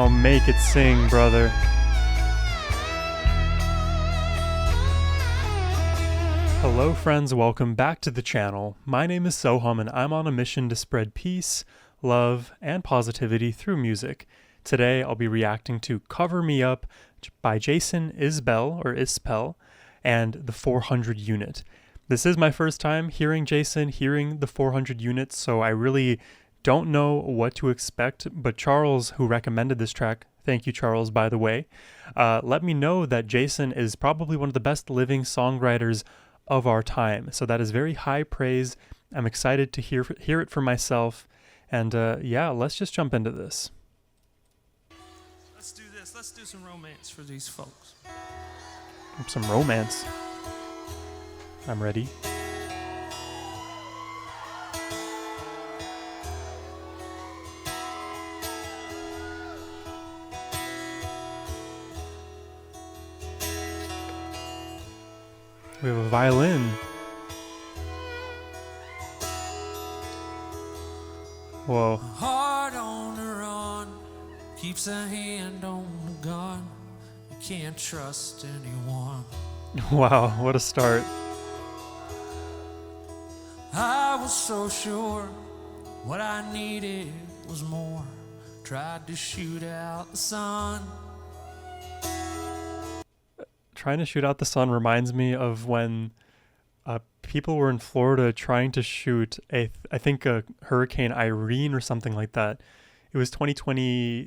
Now make it sing, brother. Hello friends, welcome back to the channel. My name is Sohum and I'm on a mission to spread peace, love, and positivity through music. Today I'll be reacting to Cover Me Up by Jason Isbell, and the 400 Unit. This is my first time hearing Jason, hearing the 400 Units, so I really don't know what to expect, but Charles, who recommended this track, thank you Charles by the way, let me know that Jason is probably one of the best living songwriters of our time. So that is very high praise. I'm excited to hear it for myself. And yeah, let's just jump into this. Let's do this. Let's do some romance for these folks. Some romance. I'm ready. We have a violin. Whoa. Heart on the run, keeps a hand on the gun. You can't trust anyone. Wow, what a start. I was so sure what I needed was more. Tried to shoot out the sun. Trying to shoot out the sun reminds me of when people were in Florida trying to shoot I think a Hurricane Irene or something like that. It was 2020.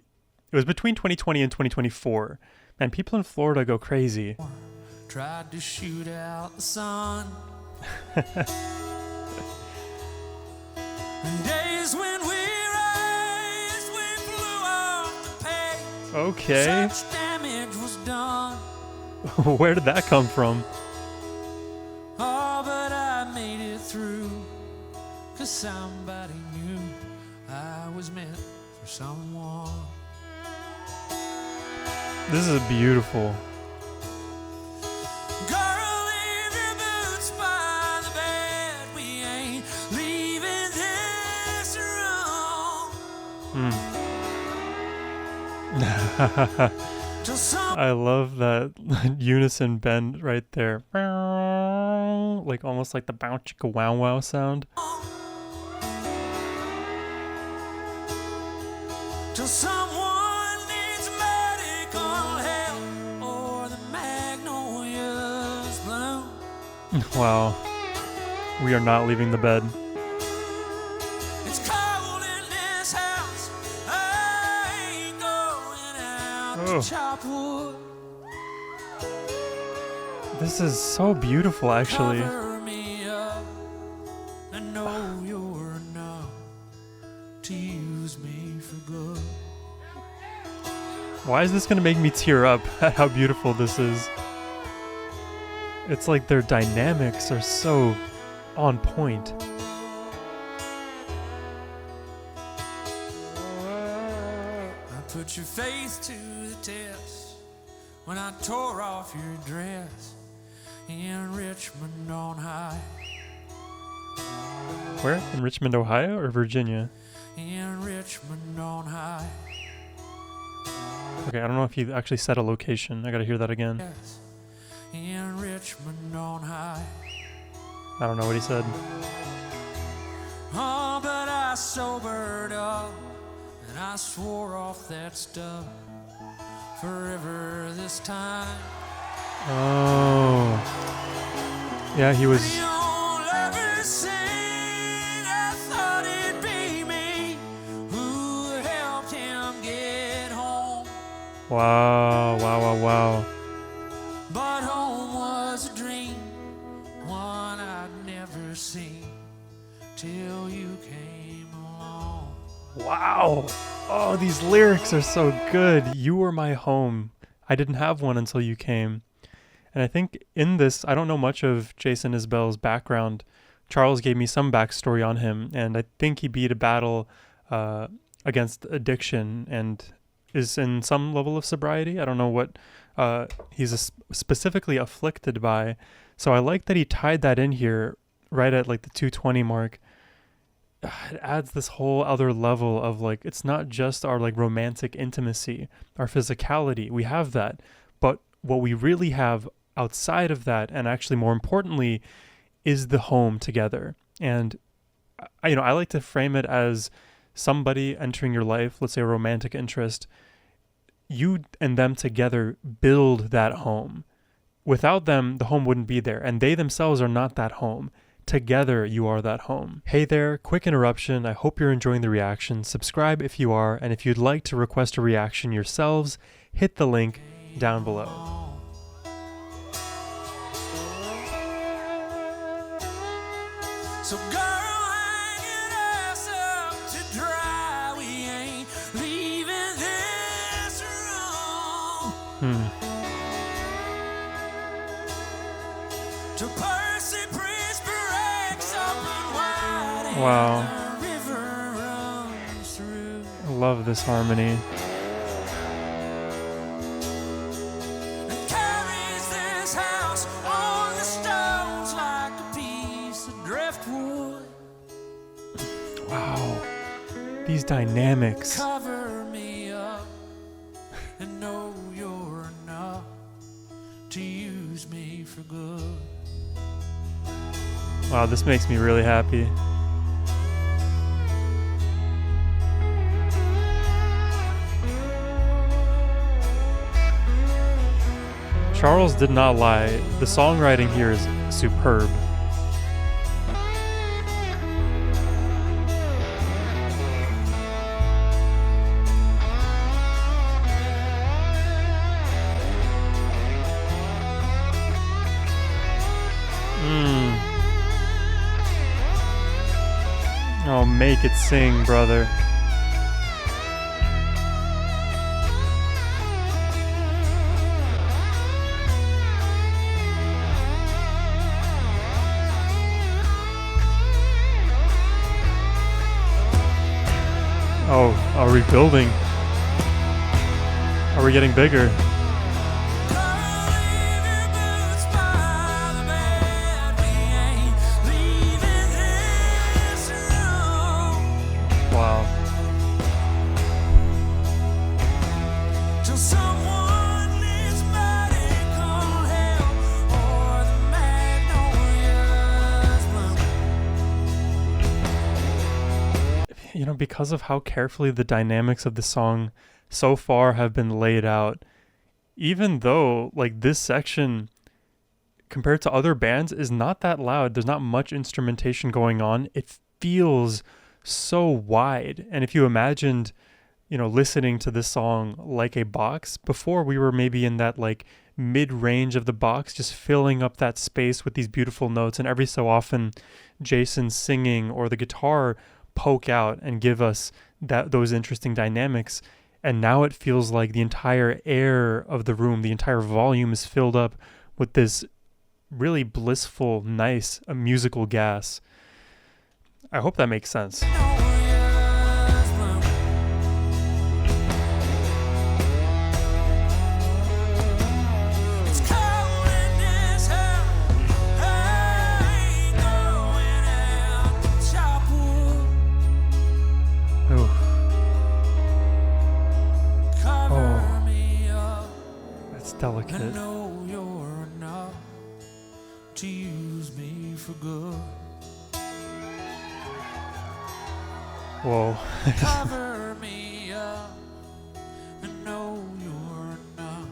It was between 2020 and 2024, and people in Florida go crazy. Tried to shoot out the sun. And days when we raced, we flew off the page. Okay. Such damage was done. Where did that come from? Oh, but I made it through, 'cause somebody knew I was meant for someone. This is beautiful. Girl, leave your boots by the bed. We ain't leaving this room. Till some I love that unison bend right there. Like almost like the bow chicka wow wow sound. Till someone needs medical help or the magnolias bloom. Wow. We are not leaving the bed. It's cold in this house. I ain't going out Oh. to chop wood. This is so beautiful actually. Cover me up. I know you're enough to use me for good. Why is this gonna make me tear up at how beautiful this is? It's like their dynamics are so on point. I put your faith to the test when I tore off your dress in Richmond on high. Where? In Richmond, Ohio or Virginia? In Richmond on high. Okay, I don't know if he actually said a location. I gotta hear that again. Yes, in Richmond on high. I don't know what he said. Oh, but I sobered up and I swore off that stuff forever this time. Oh. Yeah, he was. You'll ever sing, I thought it'd be me who helped him get home. Wow, wow, wow, wow. But home was a dream, one I'd never seen till you came along. Wow. Oh, these lyrics are so good. You were my home. I didn't have one until you came. And I think in this, I don't know much of Jason Isbell's background. Charles gave me some backstory on him, and I think he beat a battle against addiction and is in some level of sobriety. I don't know what he's specifically afflicted by. So I like that he tied that in here right at like the 220 mark. it adds this whole other level of like, it's not just our like romantic intimacy, our physicality. We have that. But what we really have outside of that, and actually more importantly, is the home together. And I like to frame it as somebody entering your life, let's say a romantic interest, you and them together build that home. Without them, the home wouldn't be there, and they themselves are not that home. Together, you are that home. Hey there, quick interruption. I hope you're enjoying the reaction. Subscribe if you are, and if you'd like to request a reaction yourselves, hit the link down below. So girl, hanging us up to dry. We ain't leaving this room. To Percy Priest breaks open wide and Wow. the river runs through. I love this harmony. And carries this house on the stones like a piece of driftwood. Wow. These dynamics. Cover me up and know you're enough to use me for good. Wow, this makes me really happy. Charles did not lie. The songwriting here is superb. Oh, make it sing, brother. Oh, are we building? Are we getting bigger? Wow. You know, because of how carefully the dynamics of the song so far have been laid out, even though like this section compared to other bands is not that loud, there's not much instrumentation going on, it feels so wide. And if you imagined, listening to this song like a box, before we were maybe in that like mid-range of the box, just filling up that space with these beautiful notes, and every so often Jason's singing or the guitar poke out and give us those interesting dynamics. And now it feels like the entire air of the room, the entire volume is filled up with this really blissful, nice musical gas. I hope that makes sense. Delicate. I know you're enough to use me for good. Whoa. Cover me up. I know you're enough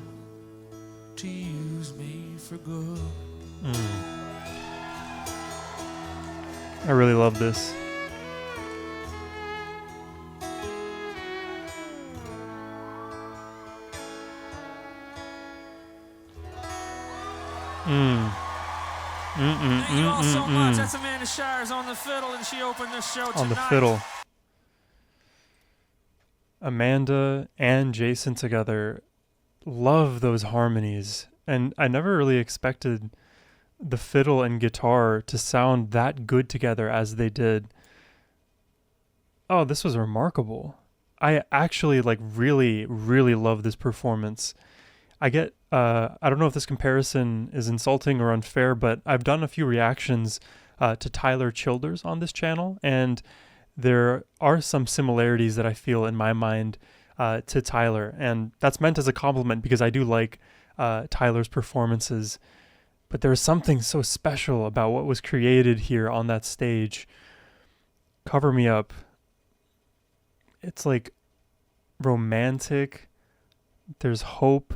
to use me for good. I really love this. Thank you all so much. That's Amanda Shires on the fiddle, and she opened the show tonight. On the fiddle. Amanda and Jason together. Love those harmonies. And I never really expected the fiddle and guitar to sound that good together as they did. Oh, this was remarkable. I actually really, really love this performance. I don't know if this comparison is insulting or unfair, but I've done a few reactions to Tyler Childers on this channel, and there are some similarities that I feel in my mind to Tyler, and that's meant as a compliment because I do like Tyler's performances. But there's something so special about what was created here on that stage. Cover Me Up. It's like romantic. There's hope.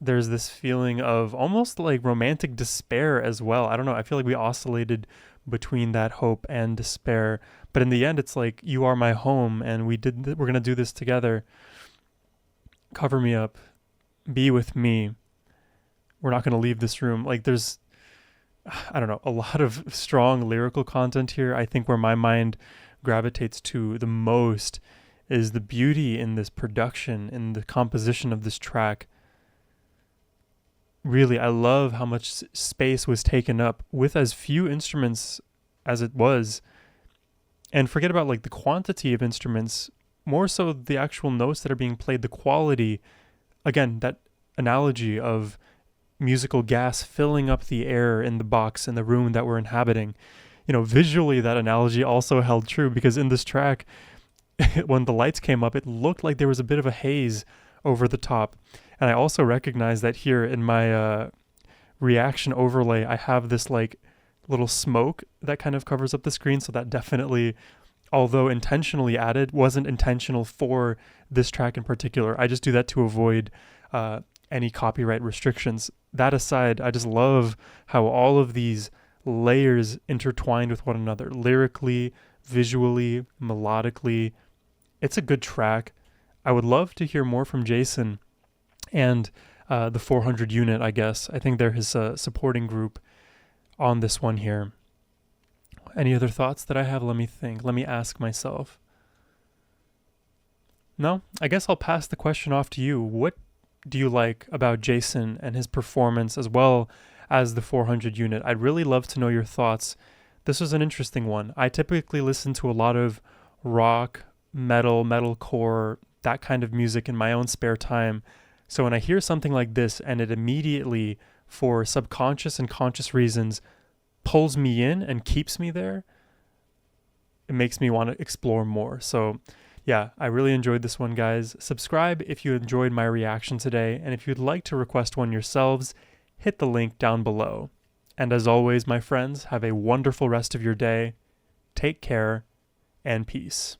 There's this feeling of almost like romantic despair as well. I don't know. I feel like we oscillated between that hope and despair. But in the end, it's like, you are my home and we're going to do this together. Cover me up. Be with me. We're not going to leave this room. Like there's, I don't know, a lot of strong lyrical content here. I think where my mind gravitates to the most is the beauty in this production, in the composition of this track. Really, I love how much space was taken up with as few instruments as it was. And forget about like the quantity of instruments, more so the actual notes that are being played, the quality. Again, that analogy of musical gas filling up the air in the box in the room that we're inhabiting. You know, visually that analogy also held true because in this track, when the lights came up, it looked like there was a bit of a haze over the top. And I also recognize that here in my reaction overlay, I have this like little smoke that kind of covers up the screen. So that definitely, although intentionally added, wasn't intentional for this track in particular. I just do that to avoid any copyright restrictions. That aside, I just love how all of these layers intertwined with one another, lyrically, visually, melodically. It's a good track. I would love to hear more from Jason and the 400 unit, I guess. I think they're his supporting group on this one here. Any other thoughts that I have? Let me think. Let me ask myself. No? I guess I'll pass the question off to you. What do you like about Jason and his performance as well as the 400 unit? I'd really love to know your thoughts. This was an interesting one. I typically listen to a lot of rock, metalcore, that kind of music in my own spare time. So when I hear something like this and it immediately, for subconscious and conscious reasons, pulls me in and keeps me there, it makes me want to explore more. So yeah, I really enjoyed this one, guys. Subscribe if you enjoyed my reaction today, and if you'd like to request one yourselves, hit the link down below. And as always, my friends, have a wonderful rest of your day. Take care, and peace.